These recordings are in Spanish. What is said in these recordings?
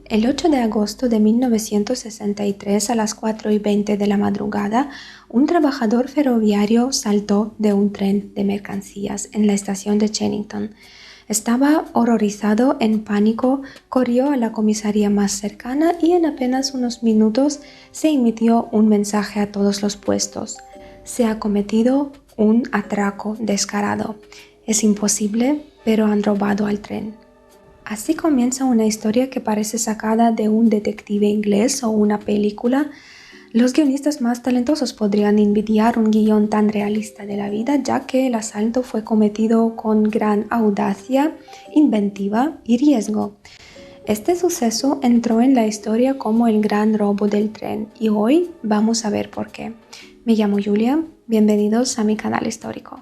El 8 de agosto de 1963 a las 4:20 de la madrugada, un trabajador ferroviario saltó de un tren de mercancías en la estación de Chennington. Estaba horrorizado, en pánico, corrió a la comisaría más cercana y en apenas unos minutos se emitió un mensaje a todos los puestos. Se ha cometido un atraco descarado. Es imposible, pero han robado al tren. Así comienza una historia que parece sacada de un detective inglés o una película. Los guionistas más talentosos podrían envidiar un guión tan realista de la vida, ya que el asalto fue cometido con gran audacia, inventiva y riesgo. Este suceso entró en la historia como el gran robo del tren y hoy vamos a ver por qué. Me llamo Julia, bienvenidos a mi canal histórico.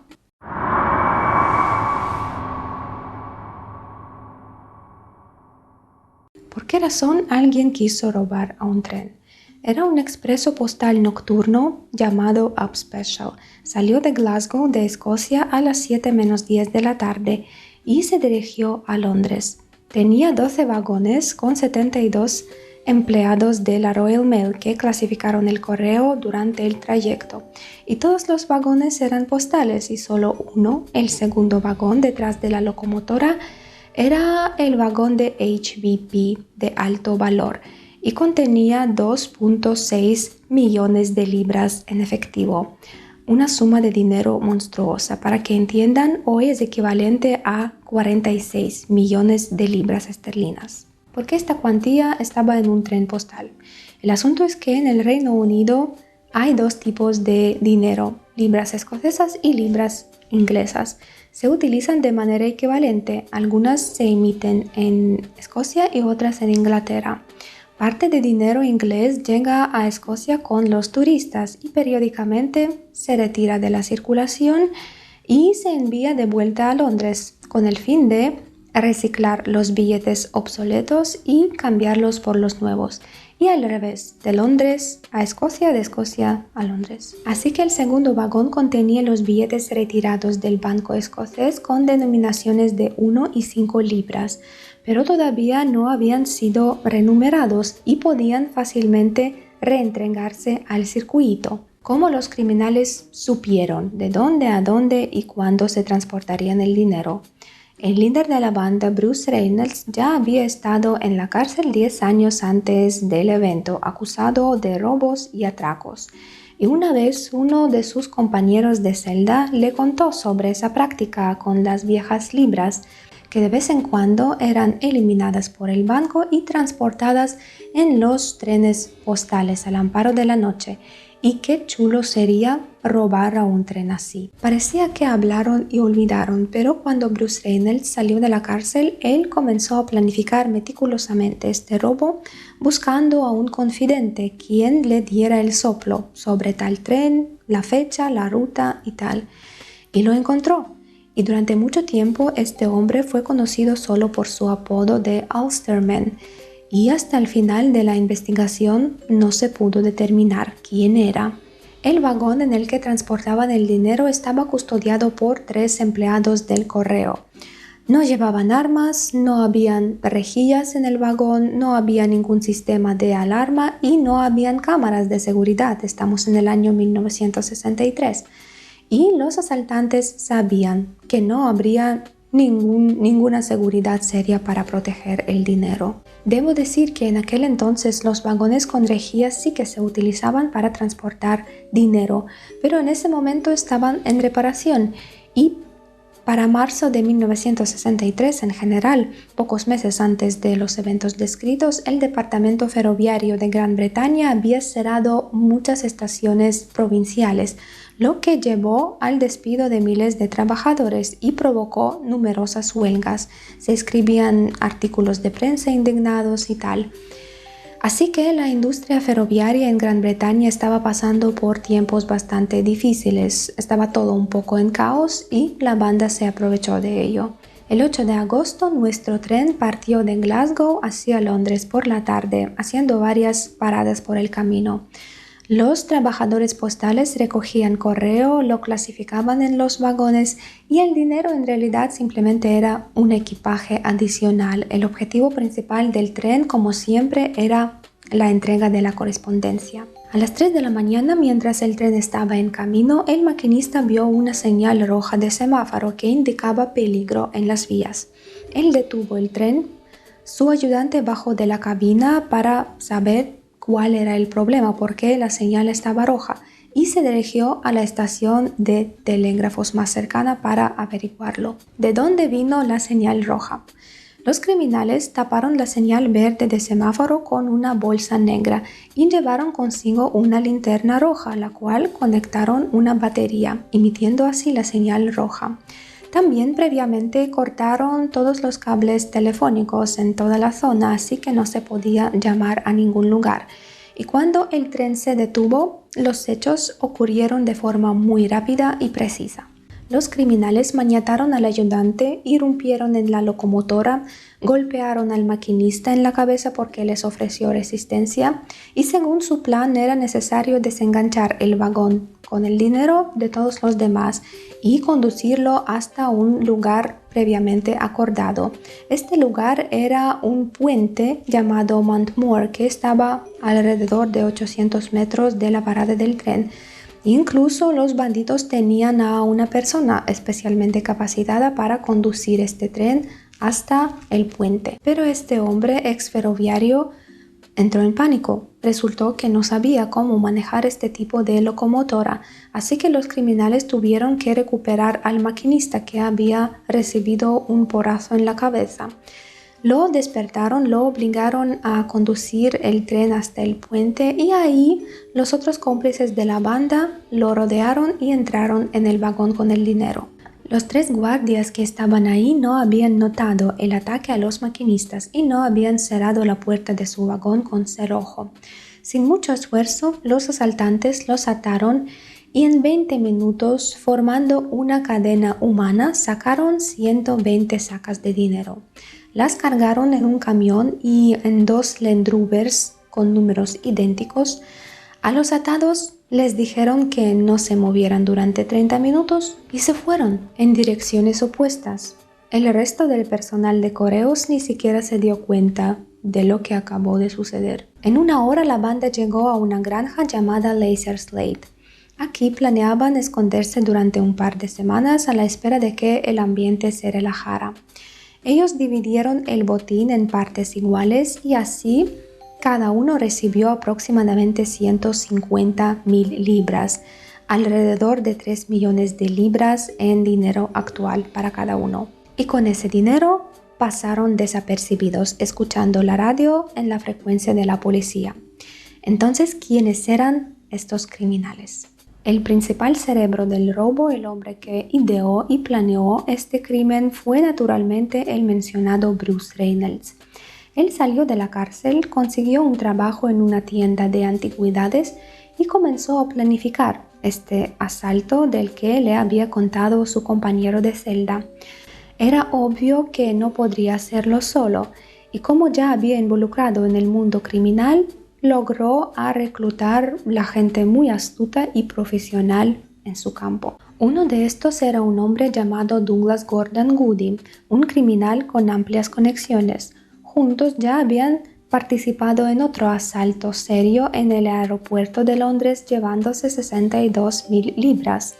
¿Por qué razón alguien quiso robar a un tren? Era un expreso postal nocturno llamado Up Special. Salió de Glasgow, de Escocia, a las 7:10 de la tarde y se dirigió a Londres. Tenía 12 vagones con 72 empleados de la Royal Mail que clasificaron el correo durante el trayecto. Y todos los vagones eran postales y solo uno, el segundo vagón detrás de la locomotora, era el vagón de HVP de alto valor y contenía 2.6 millones de libras en efectivo, una suma de dinero monstruosa. Para que entiendan, hoy es equivalente a 46 millones de libras esterlinas. ¿Por qué esta cuantía estaba en un tren postal? El asunto es que en el Reino Unido hay dos tipos de dinero, libras escocesas y libras inglesas. Se utilizan de manera equivalente, algunas se emiten en Escocia y otras en Inglaterra. Parte de dinero inglés llega a Escocia con los turistas y periódicamente se retira de la circulación y se envía de vuelta a Londres con el fin de reciclar los billetes obsoletos y cambiarlos por los nuevos. Y al revés, de Londres a Escocia, de Escocia a Londres. Así que el segundo vagón contenía los billetes retirados del banco escocés con denominaciones de 1 y 5 libras, pero todavía no habían sido renumerados y podían fácilmente reentregarse al circuito. ¿Cómo los criminales supieron de dónde a dónde y cuándo se transportarían el dinero? El líder de la banda, Bruce Reynolds, ya había estado en la cárcel 10 años antes del evento, acusado de robos y atracos. Y una vez uno de sus compañeros de celda le contó sobre esa práctica con las viejas libras, que de vez en cuando eran eliminadas por el banco y transportadas en los trenes postales al amparo de la noche. Y qué chulo sería robar a un tren así. Parecía que hablaron y olvidaron, pero cuando Bruce Reynolds salió de la cárcel, él comenzó a planificar meticulosamente este robo, buscando a un confidente quien le diera el soplo sobre tal tren, la fecha, la ruta y tal. Y lo encontró. Y durante mucho tiempo este hombre fue conocido solo por su apodo de Ulsterman. Y hasta el final de la investigación no se pudo determinar quién era. El vagón en el que transportaban el dinero estaba custodiado por 3 empleados del correo. No llevaban armas, no habían rejillas en el vagón, no había ningún sistema de alarma y no habían cámaras de seguridad. Estamos en el año 1963. Y los asaltantes sabían que no habría ninguna seguridad seria para proteger el dinero. Debo decir que en aquel entonces los vagones con rejillas sí que se utilizaban para transportar dinero, pero en ese momento estaban en reparación y para marzo de 1963, en general, pocos meses antes de los eventos descritos, el Departamento Ferroviario de Gran Bretaña había cerrado muchas estaciones provinciales, lo que llevó al despido de miles de trabajadores y provocó numerosas huelgas. Se escribían artículos de prensa indignados y tal. Así que la industria ferroviaria en Gran Bretaña estaba pasando por tiempos bastante difíciles. Estaba todo un poco en caos y la banda se aprovechó de ello. El 8 de agosto nuestro tren partió de Glasgow hacia Londres por la tarde, haciendo varias paradas por el camino. Los trabajadores postales recogían correo, lo clasificaban en los vagones y el dinero en realidad simplemente era un equipaje adicional. El objetivo principal del tren, como siempre, era la entrega de la correspondencia. A las 3 de la mañana, mientras el tren estaba en camino, el maquinista vio una señal roja de semáforo que indicaba peligro en las vías. Él detuvo el tren. Su ayudante bajó de la cabina para saber cuál era el problema, por qué la señal estaba roja, y se dirigió a la estación de telégrafos más cercana para averiguarlo. ¿De dónde vino la señal roja? Los criminales taparon la señal verde de semáforo con una bolsa negra y llevaron consigo una linterna roja, a la cual conectaron una batería, emitiendo así la señal roja. También previamente cortaron todos los cables telefónicos en toda la zona, así que no se podía llamar a ningún lugar. Y cuando el tren se detuvo, los hechos ocurrieron de forma muy rápida y precisa. Los criminales maniataron al ayudante, irrumpieron en la locomotora, golpearon al maquinista en la cabeza porque les ofreció resistencia y según su plan era necesario desenganchar el vagón con el dinero de todos los demás y conducirlo hasta un lugar previamente acordado. Este lugar era un puente llamado Montmoor que estaba alrededor de 800 metros de la parada del tren. Incluso los bandidos tenían a una persona especialmente capacitada para conducir este tren hasta el puente. Pero este hombre ex ferroviario entró en pánico. Resultó que no sabía cómo manejar este tipo de locomotora, así que los criminales tuvieron que recuperar al maquinista que había recibido un porrazo en la cabeza. Lo despertaron, lo obligaron a conducir el tren hasta el puente y ahí los otros cómplices de la banda lo rodearon y entraron en el vagón con el dinero. Los 3 guardias que estaban ahí no habían notado el ataque a los maquinistas y no habían cerrado la puerta de su vagón con cerrojo. Sin mucho esfuerzo, los asaltantes los ataron y en 20 minutos, formando una cadena humana, sacaron 120 sacas de dinero. Las cargaron en un camión y en 2 Land Rovers con números idénticos. A los atados les dijeron que no se movieran durante 30 minutos y se fueron en direcciones opuestas. El resto del personal de correos ni siquiera se dio cuenta de lo que acabó de suceder. En 1 hora la banda llegó a una granja llamada Laser Slate. Aquí planeaban esconderse durante un par de semanas a la espera de que el ambiente se relajara. Ellos dividieron el botín en partes iguales y así cada uno recibió aproximadamente 150,000 libras, alrededor de 3 millones de libras en dinero actual para cada uno. Y con ese dinero pasaron desapercibidos, escuchando la radio en la frecuencia de la policía. Entonces, ¿quiénes eran estos criminales? El principal cerebro del robo, el hombre que ideó y planeó este crimen, fue naturalmente el mencionado Bruce Reynolds. Él salió de la cárcel, consiguió un trabajo en una tienda de antigüedades y comenzó a planificar este asalto del que le había contado su compañero de celda. Era obvio que no podría hacerlo solo y como ya había involucrado en el mundo criminal, logró reclutar la gente muy astuta y profesional en su campo. Uno de estos era un hombre llamado Douglas Gordon Goody, un criminal con amplias conexiones. Juntos ya habían participado en otro asalto serio en el aeropuerto de Londres llevándose 62,000 libras.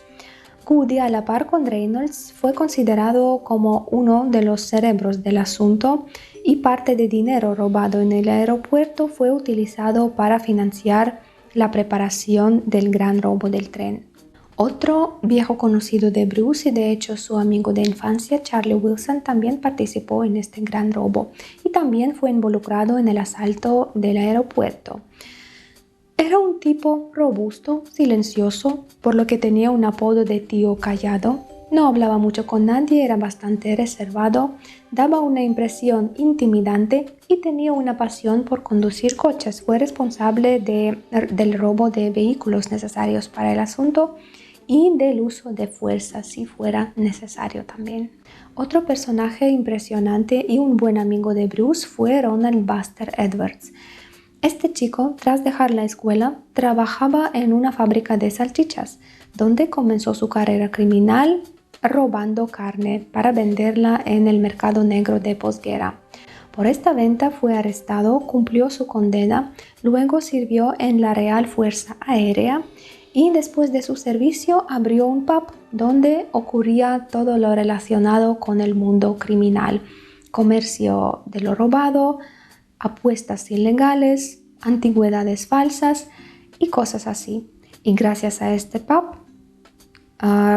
Goody, a la par con Reynolds, fue considerado como uno de los cerebros del asunto y parte de dinero robado en el aeropuerto fue utilizado para financiar la preparación del gran robo del tren. Otro viejo conocido de Bruce y de hecho su amigo de infancia, Charlie Wilson, también participó en este gran robo y también fue involucrado en el asalto del aeropuerto. Era un tipo robusto, silencioso, por lo que tenía un apodo de tío callado. No hablaba mucho con nadie, era bastante reservado, daba una impresión intimidante y tenía una pasión por conducir coches. Fue responsable del robo de vehículos necesarios para el asunto y del uso de fuerza si fuera necesario también. Otro personaje impresionante y un buen amigo de Bruce fue Ronald Buster Edwards. Este chico, tras dejar la escuela, trabajaba en una fábrica de salchichas, donde comenzó su carrera criminal robando carne para venderla en el mercado negro de posguerra. Por esta venta fue arrestado, cumplió su condena, luego sirvió en la Real Fuerza Aérea y después de su servicio abrió un pub donde ocurría todo lo relacionado con el mundo criminal: comercio de lo robado, apuestas ilegales, antigüedades falsas y cosas así. Y gracias a este pub,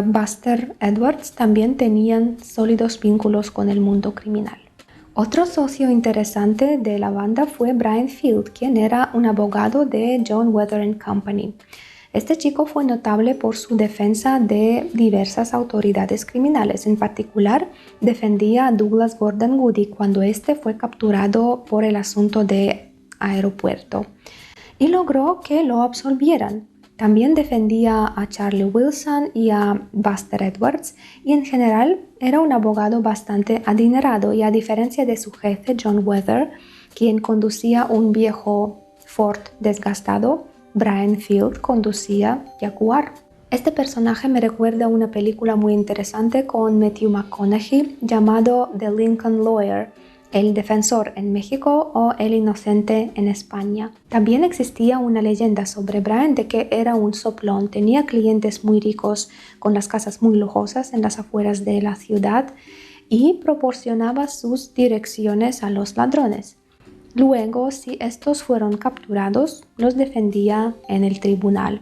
Buster Edwards también tenían sólidos vínculos con el mundo criminal. Otro socio interesante de la banda fue Brian Field, quien era un abogado de John Weather & Company. Este chico fue notable por su defensa de diversas autoridades criminales. En particular, defendía a Douglas Gordon Woody cuando este fue capturado por el asunto de aeropuerto y logró que lo absolvieran. También defendía a Charlie Wilson y a Buster Edwards y en general era un abogado bastante adinerado, y a diferencia de su jefe John Weather, quien conducía un viejo Ford desgastado, Brian Field conducía Jaguar. Este personaje me recuerda a una película muy interesante con Matthew McConaughey llamado The Lincoln Lawyer, el defensor en México o el inocente en España. También existía una leyenda sobre Brian de que era un soplón, tenía clientes muy ricos con las casas muy lujosas en las afueras de la ciudad y proporcionaba sus direcciones a los ladrones. Luego, si estos fueron capturados, los defendía en el tribunal.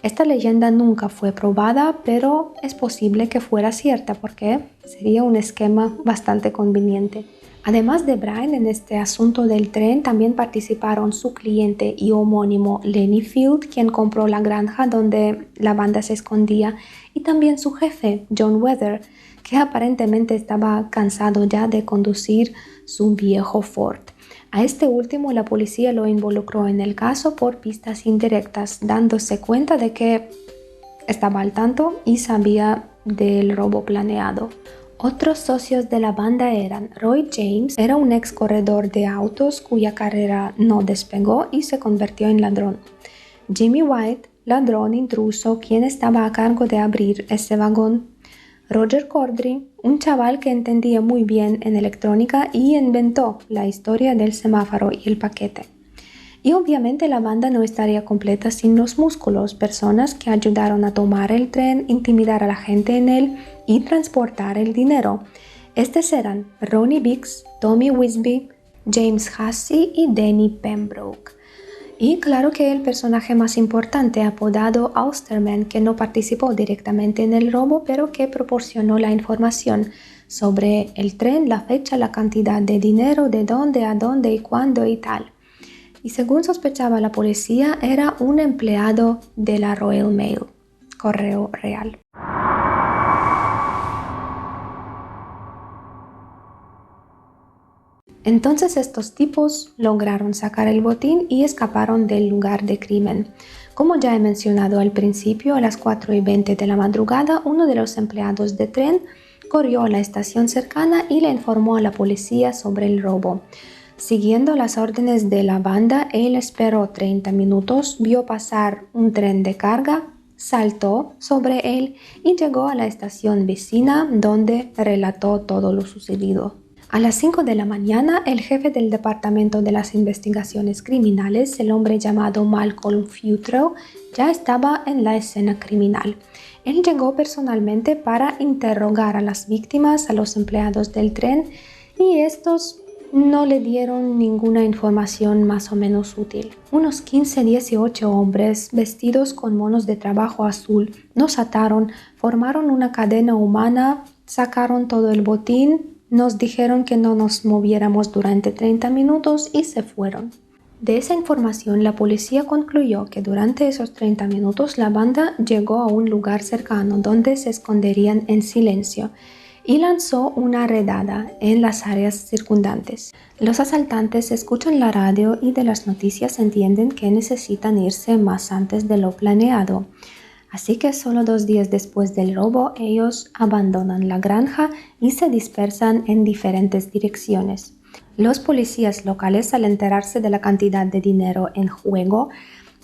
Esta leyenda nunca fue probada, pero es posible que fuera cierta porque sería un esquema bastante conveniente. Además de Brian, en este asunto del tren también participaron su cliente y homónimo Lenny Field, quien compró la granja donde la banda se escondía, y también su jefe, John Weather, que aparentemente estaba cansado ya de conducir su viejo Ford. A este último la policía lo involucró en el caso por pistas indirectas, dándose cuenta de que estaba al tanto y sabía del robo planeado. Otros socios de la banda eran Roy James, era un ex corredor de autos cuya carrera no despegó y se convirtió en ladrón. Jimmy White, ladrón intruso, quien estaba a cargo de abrir ese vagón. Roger Corddry, un chaval que entendía muy bien en electrónica y inventó la historia del semáforo y el paquete. Y obviamente la banda no estaría completa sin los músculos, personas que ayudaron a tomar el tren, intimidar a la gente en él y transportar el dinero. Estos eran Ronnie Biggs, Tommy Wisby, James Hussey y Danny Pembroke. Y claro que el personaje más importante, apodado Austerman, que no participó directamente en el robo, pero que proporcionó la información sobre el tren, la fecha, la cantidad de dinero, de dónde, a dónde y cuándo y tal. Y según sospechaba la policía, era un empleado de la Royal Mail, Correo Real. Entonces estos tipos lograron sacar el botín y escaparon del lugar de crimen. Como ya he mencionado al principio, a las 4:20 de la madrugada, uno de los empleados de tren corrió a la estación cercana y le informó a la policía sobre el robo. Siguiendo las órdenes de la banda, él esperó 30 minutos, vio pasar un tren de carga, saltó sobre él y llegó a la estación vecina, donde relató todo lo sucedido. A las 5 de la mañana, el jefe del Departamento de las Investigaciones Criminales, el hombre llamado Malcolm Futrell, ya estaba en la escena criminal. Él llegó personalmente para interrogar a las víctimas, a los empleados del tren, y estos no le dieron ninguna información más o menos útil. Unos 15-18 hombres vestidos con monos de trabajo azul nos ataron, formaron una cadena humana, sacaron todo el botín, nos dijeron que no nos moviéramos durante 30 minutos y se fueron. De esa información, la policía concluyó que durante esos 30 minutos la banda llegó a un lugar cercano donde se esconderían en silencio y lanzó una redada en las áreas circundantes. Los asaltantes escuchan la radio y de las noticias entienden que necesitan irse más antes de lo planeado. Así que solo 2 días después del robo, ellos abandonan la granja y se dispersan en diferentes direcciones. Los policías locales, al enterarse de la cantidad de dinero en juego,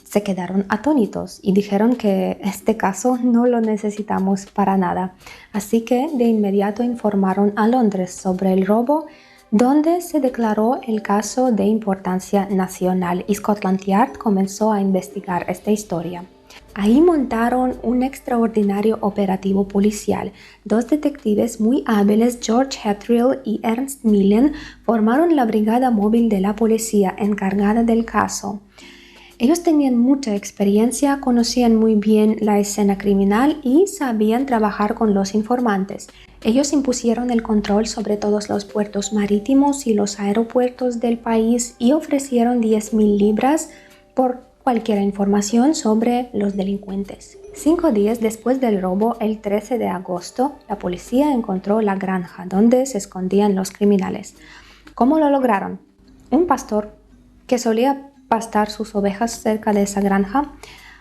se quedaron atónitos y dijeron que este caso no lo necesitamos para nada. Así que de inmediato informaron a Londres sobre el robo, donde se declaró el caso de importancia nacional y Scotland Yard comenzó a investigar esta historia. Ahí montaron un extraordinario operativo policial. Dos detectives muy hábiles, George Hattrill y Ernst Millen, formaron la brigada móvil de la policía encargada del caso. Ellos tenían mucha experiencia, conocían muy bien la escena criminal y sabían trabajar con los informantes. Ellos impusieron el control sobre todos los puertos marítimos y los aeropuertos del país y ofrecieron 10.000 libras por cualquier información sobre los delincuentes. 5 días después del robo, el 13 de agosto, la policía encontró la granja donde se escondían los criminales. ¿Cómo lo lograron? Un pastor que solía pastar sus ovejas cerca de esa granja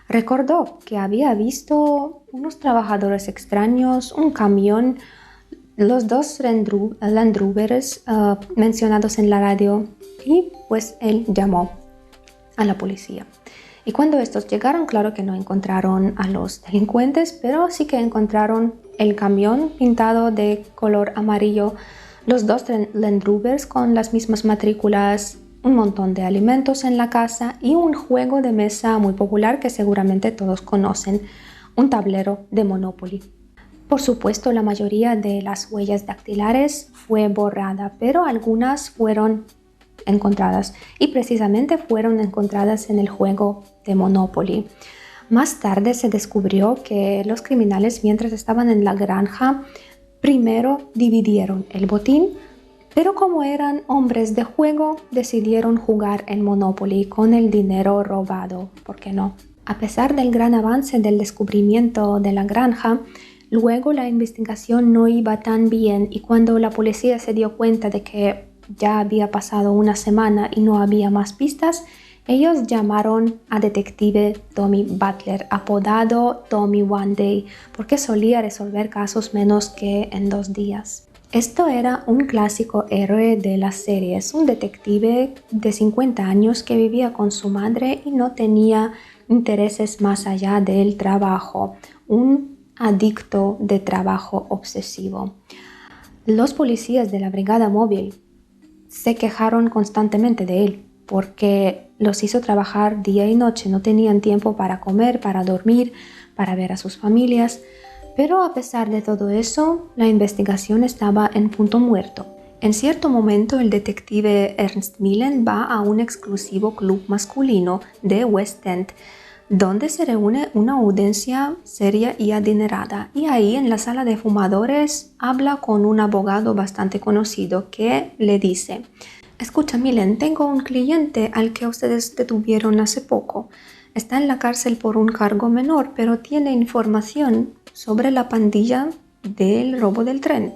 recordó que había visto unos trabajadores extraños, un camión, los dos Land Rovers mencionados en la radio y pues él llamó a la policía. Y cuando estos llegaron, claro que no encontraron a los delincuentes, pero sí que encontraron el camión pintado de color amarillo, los dos Land Rovers con las mismas matrículas, un montón de alimentos en la casa y un juego de mesa muy popular que seguramente todos conocen, un tablero de Monopoly. Por supuesto, la mayoría de las huellas dactilares fue borrada, pero algunas fueron encontradas y precisamente fueron encontradas en el juego de Monopoly. Más tarde se descubrió que los criminales, mientras estaban en la granja, primero dividieron el botín, pero como eran hombres de juego, decidieron jugar en Monopoly con el dinero robado. ¿Por qué no? A pesar del gran avance del descubrimiento de la granja, luego la investigación no iba tan bien y cuando la policía se dio cuenta de que ya había pasado una semana y no había más pistas, ellos llamaron a detective Tommy Butler, apodado Tommy One Day, porque solía resolver casos menos que en 2 días. Esto era un clásico héroe de las series, un detective de 50 años que vivía con su madre y no tenía intereses más allá del trabajo, un adicto de trabajo obsesivo. Los policías de la brigada móvil se quejaron constantemente de él porque los hizo trabajar día y noche, no tenían tiempo para comer, para dormir, para ver a sus familias. Pero a pesar de todo eso, la investigación estaba en punto muerto. En cierto momento, el detective Ernst Millen va a un exclusivo club masculino de West End, donde se reúne una audiencia seria y adinerada. Y ahí, en la sala de fumadores, habla con un abogado bastante conocido que le dice: «Escucha, Millen, tengo un cliente al que ustedes detuvieron hace poco. Está en la cárcel por un cargo menor, pero tiene información sobre la pandilla del robo del tren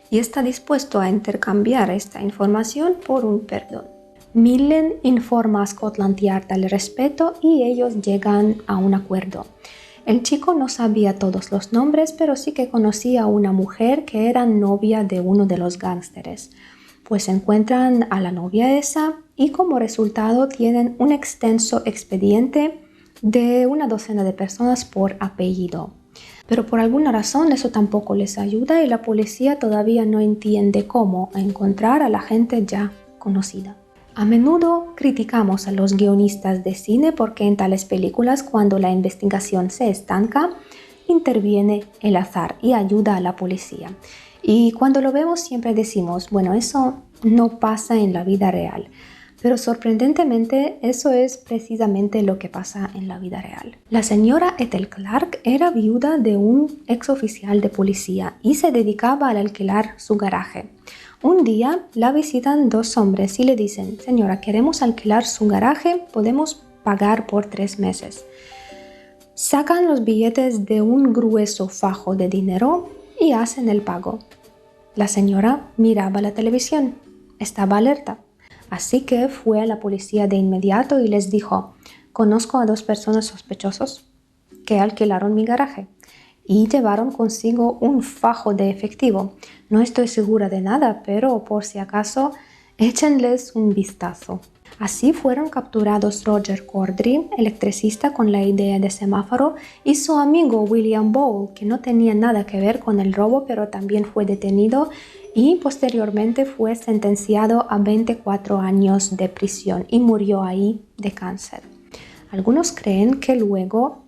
y está dispuesto a intercambiar esta información por un perdón». Millen informa a Scotland Yard al respecto y ellos llegan a un acuerdo. El chico no sabía todos los nombres, pero sí que conocía a una mujer que era novia de uno de los gángsteres. Pues encuentran a la novia esa y como resultado tienen un extenso expediente de una docena de personas por apellido. Pero por alguna razón eso tampoco les ayuda y la policía todavía no entiende cómo encontrar a la gente ya conocida. A menudo criticamos a los guionistas de cine porque en tales películas, cuando la investigación se estanca, interviene el azar y ayuda a la policía. Y cuando lo vemos siempre decimos, bueno, eso no pasa en la vida real. Pero sorprendentemente, eso es precisamente lo que pasa en la vida real. La señora Ethel Clark era viuda de un exoficial de policía y se dedicaba al alquilar su garaje. Un día la visitan 2 hombres y le dicen: «Señora, queremos alquilar su garaje, podemos pagar por 3 meses». Sacan los billetes de un grueso fajo de dinero y hacen el pago. La señora miraba la televisión, estaba alerta. Así que fue a la policía de inmediato y les dijo: «Conozco a 2 personas sospechosas que alquilaron mi garaje y llevaron consigo un fajo de efectivo. No estoy segura de nada, pero por si acaso Échenles un vistazo. Así fueron capturados Roger Corddry, electricista con la idea de semáforo, y su amigo William Bowl, que no tenía nada que ver con el robo, pero también fue detenido y posteriormente fue sentenciado a 24 años de prisión y murió ahí de cáncer. Algunos creen que luego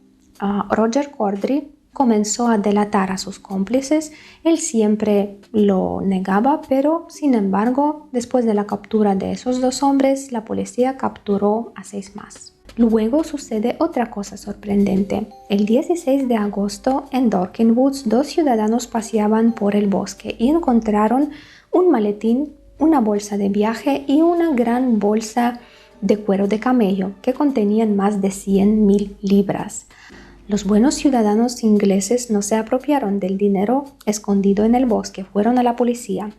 Roger Corddry comenzó a delatar a sus cómplices. Él siempre lo negaba, pero sin embargo, después de la captura de esos dos hombres, la policía capturó a 6 más. Luego sucede otra cosa sorprendente. El 16 de agosto en Dorking Woods, 2 ciudadanos paseaban por el bosque y encontraron un maletín, una bolsa de viaje y una gran bolsa de cuero de camello que contenían más de 100.000 libras. Los buenos ciudadanos ingleses no se apropiaron del dinero escondido en el bosque, fueron a la policía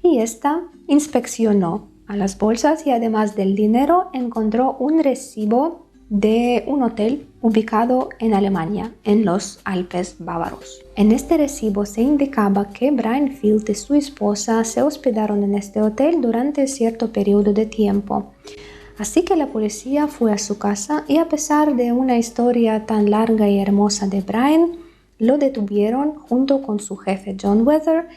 y ésta inspeccionó a las bolsas y además del dinero encontró un recibo de un hotel ubicado en Alemania, en los Alpes bávaros. En este recibo se indicaba que Brian Field y su esposa se hospedaron en este hotel durante cierto periodo de tiempo. Así que la policía fue a su casa y a pesar de una historia tan larga y hermosa de Brian, lo detuvieron junto con su jefe John Weather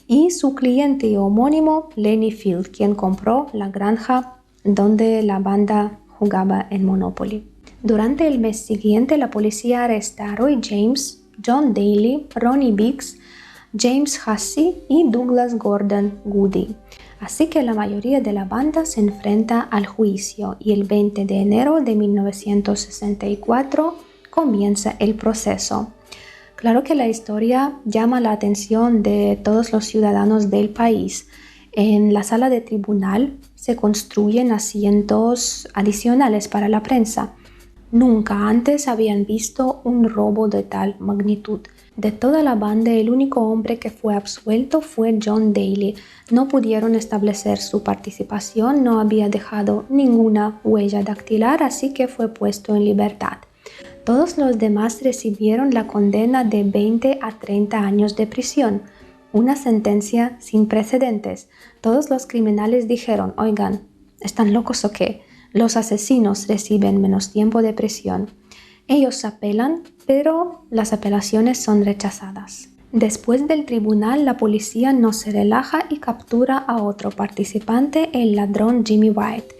y su cliente y homónimo Lenny Field, quien compró la granja donde la banda jugaba en Monopoly. Durante el mes siguiente, la policía arresta a Roy James, John Daly, Ronnie Biggs, James Hussey y Douglas Gordon Goody. Así que la mayoría de la banda se enfrenta al juicio y el 20 de enero de 1964 comienza el proceso. Claro que la historia llama la atención de todos los ciudadanos del país. En la sala de tribunal se construyen asientos adicionales para la prensa. Nunca antes habían visto un robo de tal magnitud. De toda la banda, el único hombre que fue absuelto fue John Daly. No pudieron establecer su participación, no había dejado ninguna huella dactilar, así que fue puesto en libertad. Todos los demás recibieron la condena de 20 a 30 años de prisión, una sentencia sin precedentes. Todos los criminales dijeron, oigan, ¿están locos o qué? Los asesinos reciben menos tiempo de prisión. Ellos apelan, pero las apelaciones son rechazadas. Después del tribunal, la policía no se relaja y captura a otro participante, el ladrón Jimmy White.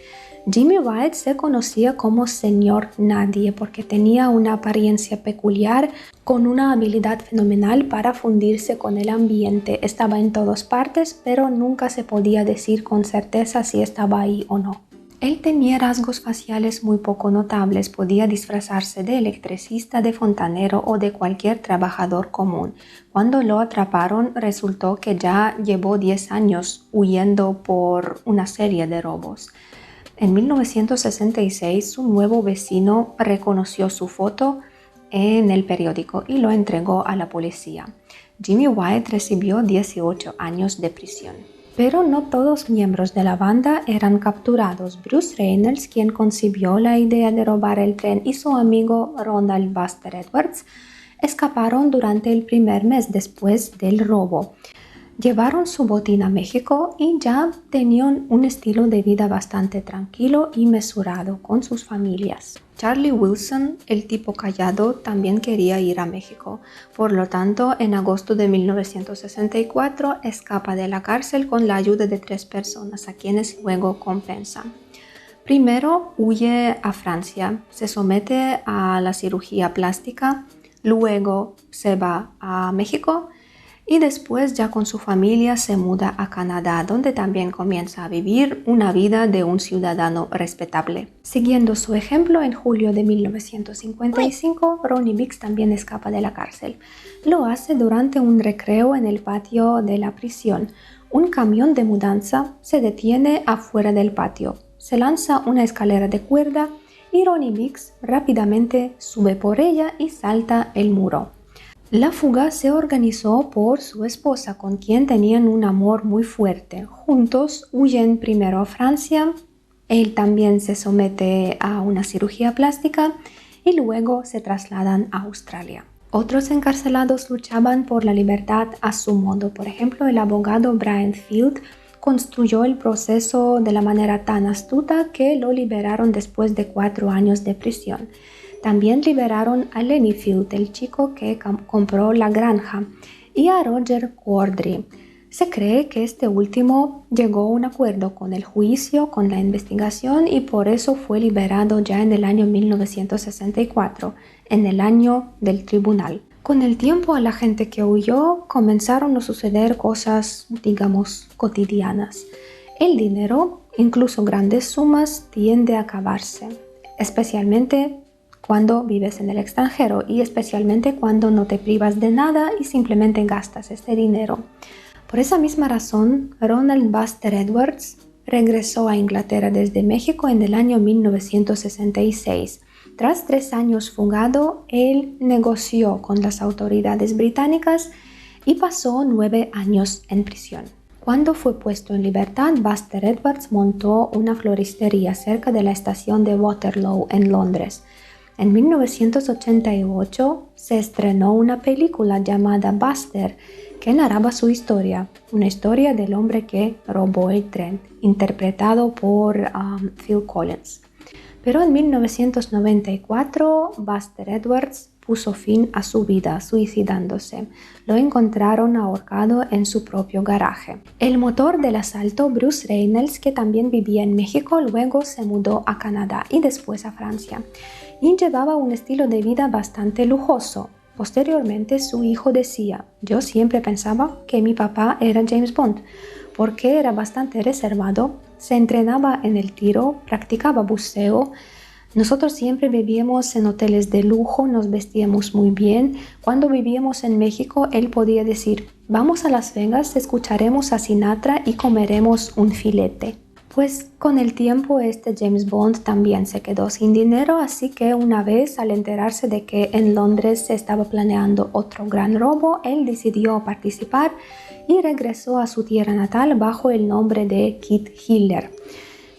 Jimmy White se conocía como Señor Nadie porque tenía una apariencia peculiar con una habilidad fenomenal para fundirse con el ambiente. Estaba en todas partes, pero nunca se podía decir con certeza si estaba ahí o no. Él tenía rasgos faciales muy poco notables, podía disfrazarse de electricista, de fontanero o de cualquier trabajador común. Cuando lo atraparon, resultó que ya llevó 10 años huyendo por una serie de robos. En 1966, un nuevo vecino reconoció su foto en el periódico y lo entregó a la policía. Jimmy White recibió 18 años de prisión. Pero no todos los miembros de la banda eran capturados. Bruce Reynolds, quien concibió la idea de robar el tren, y su amigo Ronald Buster Edwards escaparon durante el primer mes después del robo. Llevaron su botín a México y ya tenían un estilo de vida bastante tranquilo y mesurado con sus familias. Charlie Wilson, el tipo callado, también quería ir a México. Por lo tanto, en agosto de 1964 escapa de la cárcel con la ayuda de 3 personas, a quienes luego compensan. Primero huye a Francia, se somete a la cirugía plástica, luego se va a México y después ya con su familia se muda a Canadá, donde también comienza a vivir una vida de un ciudadano respetable. Siguiendo su ejemplo, en julio de 1955, Ronnie Biggs también escapa de la cárcel. Lo hace durante un recreo en el patio de la prisión. Un camión de mudanza se detiene afuera del patio. Se lanza una escalera de cuerda y Ronnie Biggs rápidamente sube por ella y salta el muro. La fuga se organizó por su esposa, con quien tenían un amor muy fuerte. Juntos huyen primero a Francia, él también se somete a una cirugía plástica y luego se trasladan a Australia. Otros encarcelados luchaban por la libertad a su modo. Por ejemplo, el abogado Brian Field construyó el proceso de la manera tan astuta que lo liberaron después de 4 años de prisión. También liberaron a Lenny Field, el chico que compró la granja, y a Roger Corddry. Se cree que este último llegó a un acuerdo con el juicio, con la investigación, y por eso fue liberado ya en el año 1964, en el año del tribunal. Con el tiempo a la gente que huyó comenzaron a suceder cosas, digamos, cotidianas. El dinero, incluso grandes sumas, tiende a acabarse, especialmente cuando vives en el extranjero y especialmente cuando no te privas de nada y simplemente gastas este dinero. Por esa misma razón, Ronald Buster Edwards regresó a Inglaterra desde México en el año 1966. Tras 3 años fugado, él negoció con las autoridades británicas y pasó 9 años en prisión. Cuando fue puesto en libertad, Buster Edwards montó una floristería cerca de la estación de Waterloo en Londres. En 1988 se estrenó una película llamada Buster, que narraba su historia, una historia del hombre que robó el tren, interpretado por Phil Collins. Pero en 1994, Buster Edwards puso fin a su vida suicidándose. Lo encontraron ahorcado en su propio garaje. El motor del asalto, Bruce Reynolds, que también vivía en México, luego se mudó a Canadá y después a Francia, y llevaba un estilo de vida bastante lujoso. Posteriormente, su hijo decía: yo siempre pensaba que mi papá era James Bond, porque era bastante reservado, se entrenaba en el tiro, practicaba buceo. Nosotros siempre vivíamos en hoteles de lujo, nos vestíamos muy bien. Cuando vivíamos en México, él podía decir: vamos a Las Vegas, escucharemos a Sinatra y comeremos un filete. Pues con el tiempo este James Bond también se quedó sin dinero, así que una vez, al enterarse de que en Londres se estaba planeando otro gran robo, él decidió participar y regresó a su tierra natal bajo el nombre de Kit Hiller.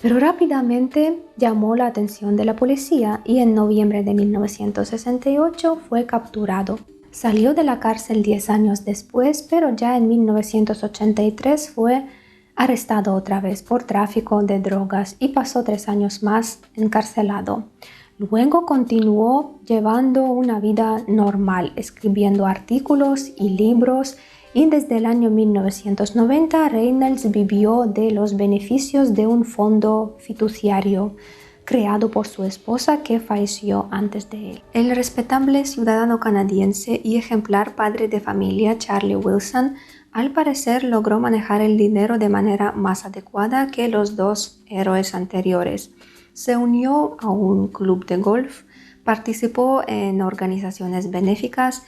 Pero rápidamente llamó la atención de la policía y en noviembre de 1968 fue capturado. Salió de la cárcel 10 años después, pero ya en 1983 fue arrestado otra vez por tráfico de drogas y pasó 3 años más encarcelado. Luego continuó llevando una vida normal, escribiendo artículos y libros, y desde el año 1990 Reynolds vivió de los beneficios de un fondo fiduciario creado por su esposa, que falleció antes de él. El respetable ciudadano canadiense y ejemplar padre de familia Charlie Wilson al parecer logró manejar el dinero de manera más adecuada que los 2 héroes anteriores. Se unió a un club de golf, participó en organizaciones benéficas,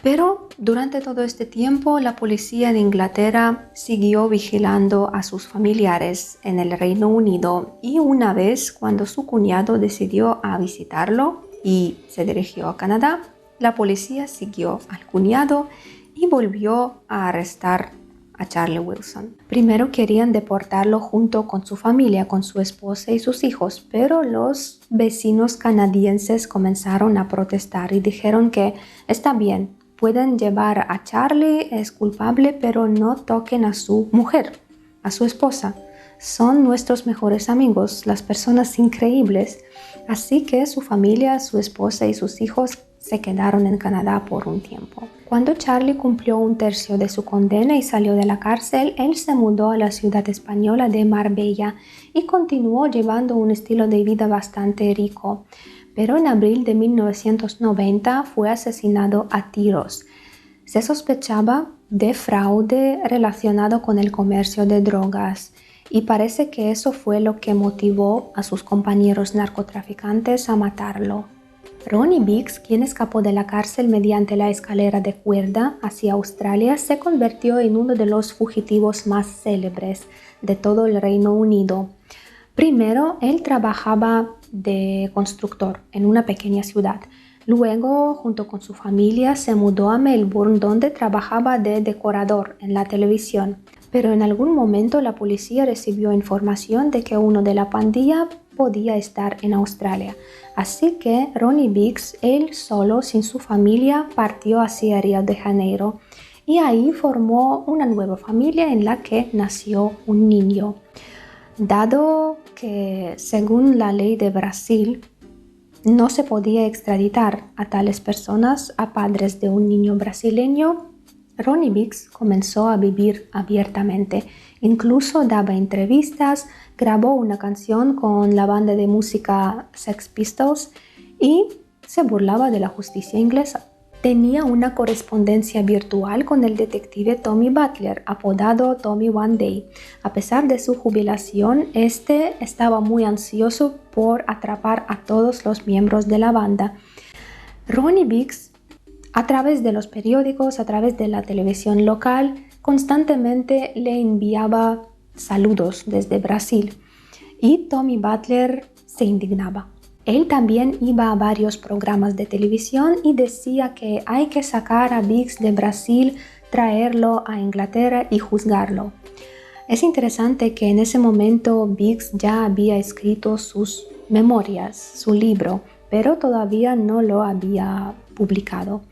pero durante todo este tiempo la policía de Inglaterra siguió vigilando a sus familiares en el Reino Unido, y una vez, cuando su cuñado decidió a visitarlo y se dirigió a Canadá, la policía siguió al cuñado y volvió a arrestar a Charlie Wilson. Primero querían deportarlo junto con su familia, con su esposa y sus hijos, pero los vecinos canadienses comenzaron a protestar y dijeron que está bien, pueden llevar a Charlie, es culpable, pero no toquen a su mujer, a su esposa. Son nuestros mejores amigos, las personas increíbles. Así que su familia, su esposa y sus hijos se quedaron en Canadá por un tiempo. Cuando Charlie cumplió 1/3 de su condena y salió de la cárcel, él se mudó a la ciudad española de Marbella y continuó llevando un estilo de vida bastante rico. Pero en abril de 1990 fue asesinado a tiros. Se sospechaba de fraude relacionado con el comercio de drogas, y parece que eso fue lo que motivó a sus compañeros narcotraficantes a matarlo. Ronnie Biggs, quien escapó de la cárcel mediante la escalera de cuerda hacia Australia, se convirtió en uno de los fugitivos más célebres de todo el Reino Unido. Primero, él trabajaba de constructor en una pequeña ciudad. Luego, junto con su familia, se mudó a Melbourne, donde trabajaba de decorador en la televisión. Pero en algún momento la policía recibió información de que uno de la pandilla podía estar en Australia. Así que Ronnie Biggs, él solo, sin su familia, partió hacia Río de Janeiro y ahí formó una nueva familia en la que nació un niño. Dado que, según la ley de Brasil, no se podía extraditar a tales personas a padres de un niño brasileño, Ronnie Biggs comenzó a vivir abiertamente. Incluso daba entrevistas, grabó una canción con la banda de música Sex Pistols y se burlaba de la justicia inglesa. Tenía una correspondencia virtual con el detective Tommy Butler, apodado Tommy One Day. A pesar de su jubilación, este estaba muy ansioso por atrapar a todos los miembros de la banda. Ronnie Biggs, a través de los periódicos, a través de la televisión local, constantemente le enviaba saludos desde Brasil y Tommy Butler se indignaba. Él también iba a varios programas de televisión y decía que hay que sacar a Biggs de Brasil, traerlo a Inglaterra y juzgarlo. Es interesante que en ese momento Biggs ya había escrito sus memorias, su libro, pero todavía no lo había publicado.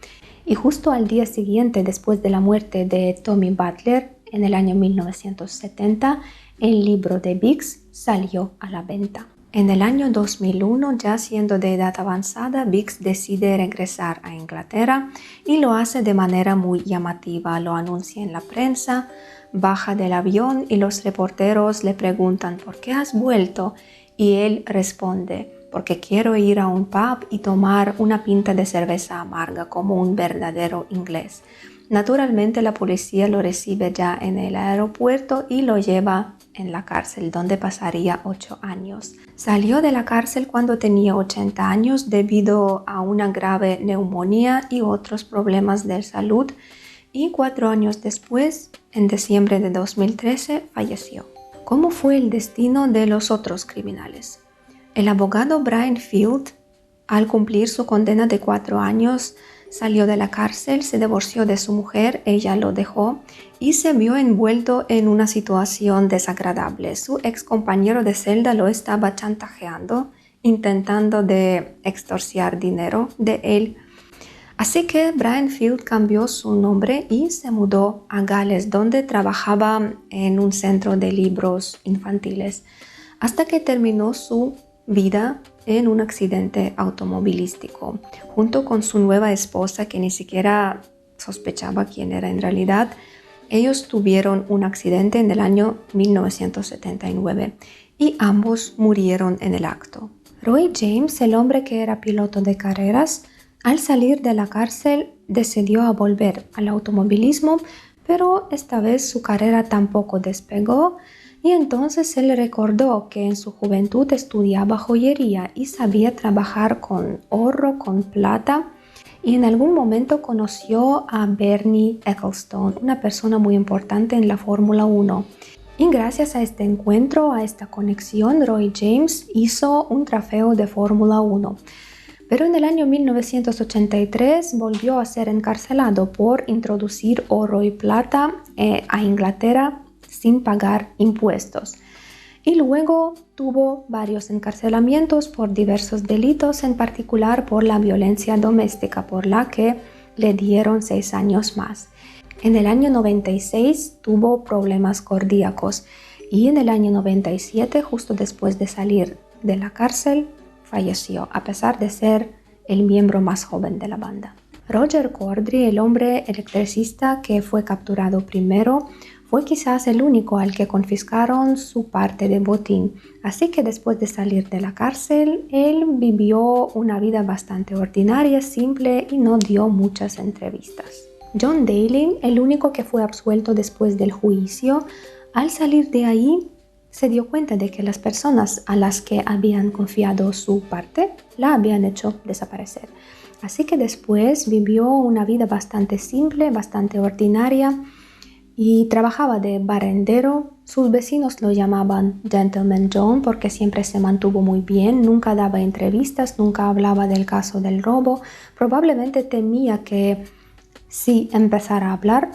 Y justo al día siguiente, después de la muerte de Tommy Butler, en el año 1970, el libro de Biggs salió a la venta. En el año 2001, ya siendo de edad avanzada, Biggs decide regresar a Inglaterra y lo hace de manera muy llamativa. Lo anuncia en la prensa, baja del avión y los reporteros le preguntan ¿por qué has vuelto? Y él responde porque quiero ir a un pub y tomar una pinta de cerveza amarga como un verdadero inglés. Naturalmente la policía lo recibe ya en el aeropuerto y lo lleva en la cárcel, donde pasaría 8 años. Salió de la cárcel cuando tenía 80 años debido a una grave neumonía y otros problemas de salud y 4 años después, en diciembre de 2013, falleció. ¿Cómo fue el destino de los otros criminales? El abogado Brian Field, al cumplir su condena de 4 años, salió de la cárcel, se divorció de su mujer, ella lo dejó y se vio envuelto en una situación desagradable. Su ex compañero de celda lo estaba chantajeando, intentando de extorsionar dinero de él. Así que Brian Field cambió su nombre y se mudó a Gales, donde trabajaba en un centro de libros infantiles, hasta que terminó su vida en un accidente automovilístico, junto con su nueva esposa que ni siquiera sospechaba quién era en realidad. Ellos tuvieron un accidente en el año 1979 y ambos murieron en el acto. Roy James, el hombre que era piloto de carreras, al salir de la cárcel decidió a volver al automovilismo, pero esta vez su carrera tampoco despegó. Y entonces él recordó que en su juventud estudiaba joyería y sabía trabajar con oro, con plata. Y en algún momento conoció a Bernie Ecclestone, una persona muy importante en la Fórmula 1. Y gracias a este encuentro, a esta conexión, Roy James hizo un trofeo de Fórmula 1. Pero en el año 1983 volvió a ser encarcelado por introducir oro y plata a Inglaterra sin pagar impuestos. Y luego tuvo varios encarcelamientos por diversos delitos, en particular por la violencia doméstica, por la que le dieron 6 años más. En el año 96 tuvo problemas cardíacos y en el año 97, justo después de salir de la cárcel, falleció, a pesar de ser el miembro más joven de la banda. Roger Corddry, el hombre electricista que fue capturado primero, fue quizás el único al que confiscaron su parte de botín, así que después de salir de la cárcel, él vivió una vida bastante ordinaria, simple y no dio muchas entrevistas. John Daly, el único que fue absuelto después del juicio, al salir de ahí, se dio cuenta de que las personas a las que habían confiado su parte la habían hecho desaparecer. Así que después vivió una vida bastante simple, bastante ordinaria, y trabajaba de barrendero. Sus vecinos lo llamaban Gentleman John porque siempre se mantuvo muy bien, nunca daba entrevistas, nunca hablaba del caso del robo. Probablemente temía que si empezara a hablar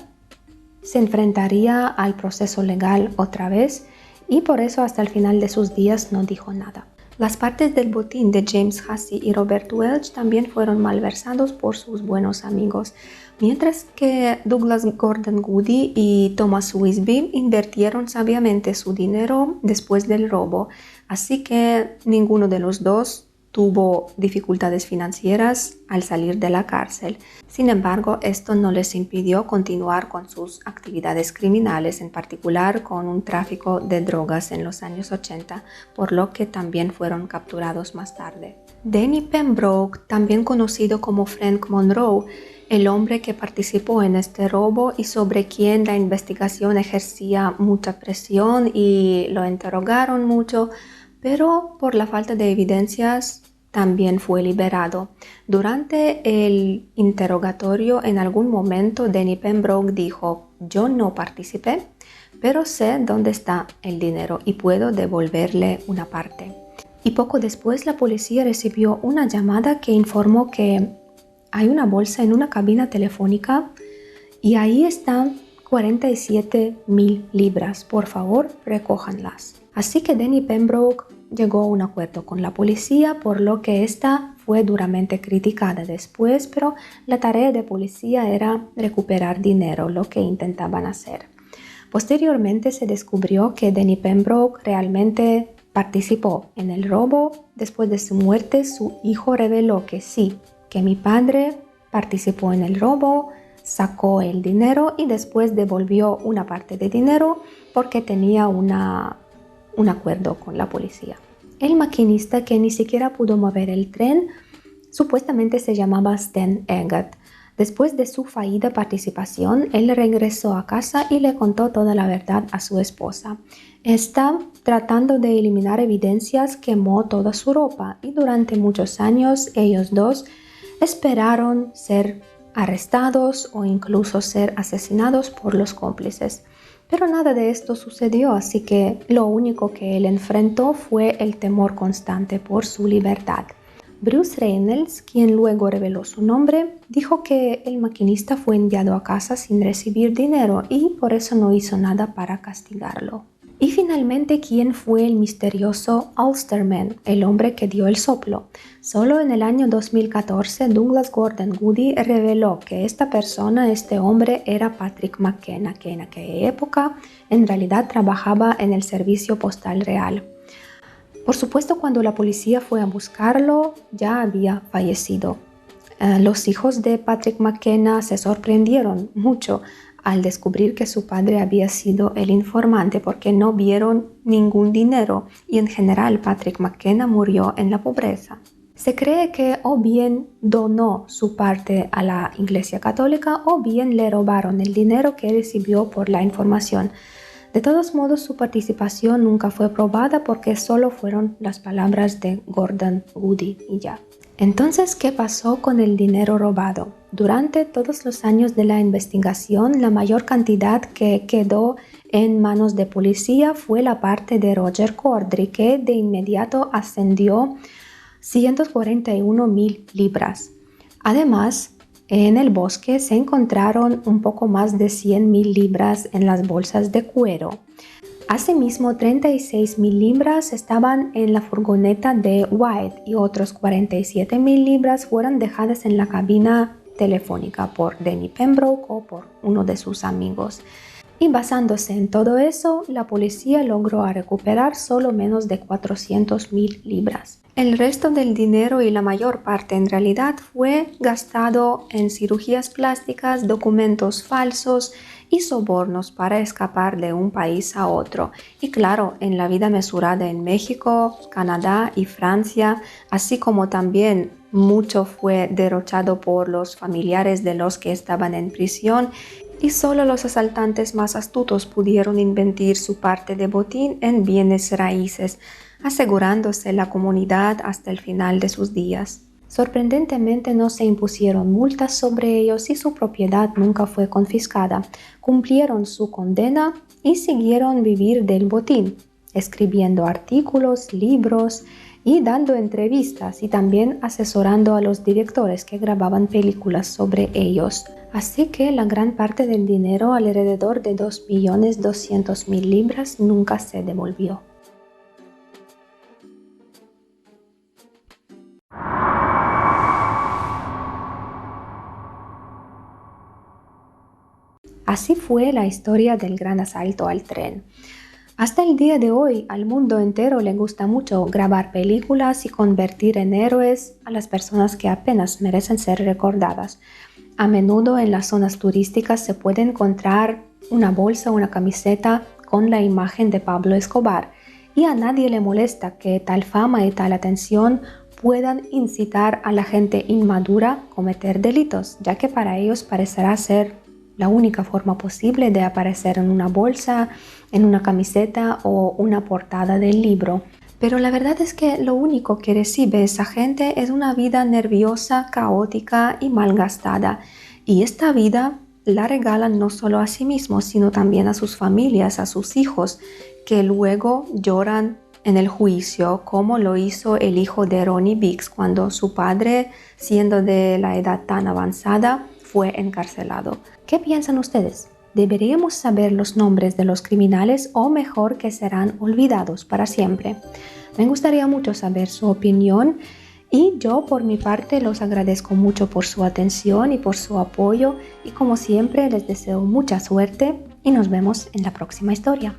se enfrentaría al proceso legal otra vez y por eso hasta el final de sus días no dijo nada. Las partes del botín de James Hussey y Robert Welch también fueron malversados por sus buenos amigos, mientras que Douglas Gordon Goody y Thomas Wisby invirtieron sabiamente su dinero después del robo, así que ninguno de los dos tuvo dificultades financieras al salir de la cárcel. Sin embargo, esto no les impidió continuar con sus actividades criminales, en particular con un tráfico de drogas en los años 80, por lo que también fueron capturados más tarde. Danny Pembroke, también conocido como Frank Monroe, el hombre que participó en este robo y sobre quien la investigación ejercía mucha presión y lo interrogaron mucho, pero por la falta de evidencias también fue liberado. Durante el interrogatorio, en algún momento, Danny Pembroke dijo: "Yo no participé, pero sé dónde está el dinero y puedo devolverle una parte". Y poco después la policía recibió una llamada que informó que hay una bolsa en una cabina telefónica y ahí están 47,000 libras. Por favor, recójanlas. Así que Danny Pembroke llegó a un acuerdo con la policía, por lo que esta fue duramente criticada después, pero la tarea de policía era recuperar dinero, lo que intentaban hacer. Posteriormente se descubrió que Danny Pembroke realmente participó en el robo. Después de su muerte, su hijo reveló que sí, que mi padre participó en el robo, sacó el dinero y después devolvió una parte de dinero porque tenía un acuerdo con la policía. El maquinista, que ni siquiera pudo mover el tren, supuestamente se llamaba Stan Eggett. Después de su fallida participación, él regresó a casa y le contó toda la verdad a su esposa. Esta, tratando de eliminar evidencias, quemó toda su ropa y durante muchos años ellos dos esperaron ser arrestados o incluso ser asesinados por los cómplices. Pero nada de esto sucedió, así que lo único que él enfrentó fue el temor constante por su libertad. Bruce Reynolds, quien luego reveló su nombre, dijo que el maquinista fue enviado a casa sin recibir dinero y por eso no hizo nada para castigarlo. Y finalmente, ¿quién fue el misterioso Ulsterman, el hombre que dio el soplo? Solo en el año 2014, Douglas Gordon Goody reveló que este hombre era Patrick McKenna, que en aquella época en realidad trabajaba en el Servicio Postal Real. Por supuesto, cuando la policía fue a buscarlo, ya había fallecido. Los hijos de Patrick McKenna se sorprendieron mucho al descubrir que su padre había sido el informante porque no vieron ningún dinero y en general Patrick McKenna murió en la pobreza. Se cree que o bien donó su parte a la Iglesia Católica o bien le robaron el dinero que recibió por la información. De todos modos, su participación nunca fue probada porque solo fueron las palabras de Gordon Goody y ya. Entonces, ¿qué pasó con el dinero robado? Durante todos los años de la investigación, la mayor cantidad que quedó en manos de policía fue la parte de Roger Corddry, que de inmediato ascendió 141,000 libras. Además, en el bosque se encontraron un poco más de 100,000 libras en las bolsas de cuero. Asimismo, 36,000 libras estaban en la furgoneta de White y otros 47,000 libras fueron dejadas en la cabina telefónica por Danny Pembroke o por uno de sus amigos. Y basándose en todo eso, la policía logró recuperar solo menos de 400,000 libras. El resto del dinero y la mayor parte en realidad fue gastado en cirugías plásticas, documentos falsos y sobornos para escapar de un país a otro. Y claro, en la vida mesurada en México, Canadá y Francia, así como también mucho fue derrochado por los familiares de los que estaban en prisión y solo los asaltantes más astutos pudieron invertir su parte de botín en bienes raíces, asegurándose la comunidad hasta el final de sus días. Sorprendentemente no se impusieron multas sobre ellos y su propiedad nunca fue confiscada. Cumplieron su condena y siguieron vivir del botín, escribiendo artículos, libros y dando entrevistas y también asesorando a los directores que grababan películas sobre ellos. Así que la gran parte del dinero, alrededor de 2,200,000 libras, nunca se devolvió. Así fue la historia del gran asalto al tren. Hasta el día de hoy, al mundo entero le gusta mucho grabar películas y convertir en héroes a las personas que apenas merecen ser recordadas. A menudo en las zonas turísticas se puede encontrar una bolsa o una camiseta con la imagen de Pablo Escobar y a nadie le molesta que tal fama y tal atención puedan incitar a la gente inmadura a cometer delitos, ya que para ellos parecerá ser la única forma posible de aparecer en una bolsa, en una camiseta o una portada del libro. Pero la verdad es que lo único que recibe esa gente es una vida nerviosa, caótica y malgastada. Y esta vida la regalan no solo a sí mismos, sino también a sus familias, a sus hijos, que luego lloran en el juicio, como lo hizo el hijo de Ronnie Biggs cuando su padre, siendo de la edad tan avanzada, fue encarcelado. ¿Qué piensan ustedes? ¿Deberíamos saber los nombres de los criminales o mejor que serán olvidados para siempre? Me gustaría mucho saber su opinión y yo por mi parte los agradezco mucho por su atención y por su apoyo y como siempre les deseo mucha suerte y nos vemos en la próxima historia.